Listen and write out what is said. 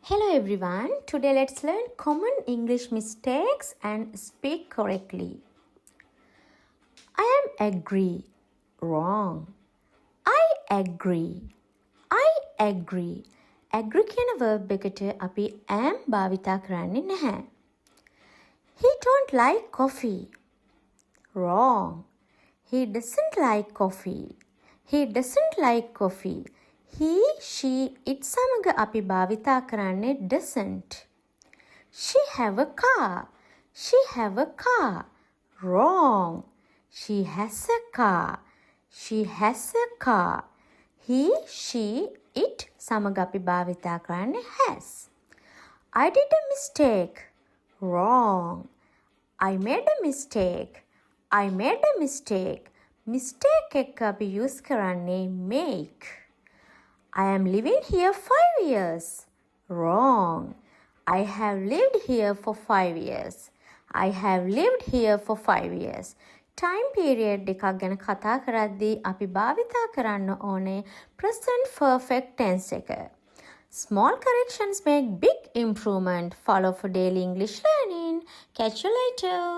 Hello everyone. Today let's learn common English mistakes and speak correctly. I am agree. Wrong. I agree. I agree. Agree කියන verb එකට අපි am භාවිතා කරන්නේ නැහැ. He don't like coffee. Wrong. He doesn't like coffee. He doesn't like coffee. He, she, it සමග අපි භාවිතා කරන්නේ doesn't. She have a car. She have a car. Wrong. She has a car. She has a car. He, she, it සමග අපි භාවිතා කරන්නේ has. I did a mistake. Wrong. I made a mistake. I made a mistake. Mistake එක අපි use කරන්නේ make. I am living here 5 years. Wrong. I have lived here for 5 years. I have lived here for 5 years. Time period එකක් ගැන කතා කරද්දී අපි භාවිතා කරන්න ඕනේ present perfect tense එක. Small corrections make big improvement. Follow for daily English learning. Catch you later.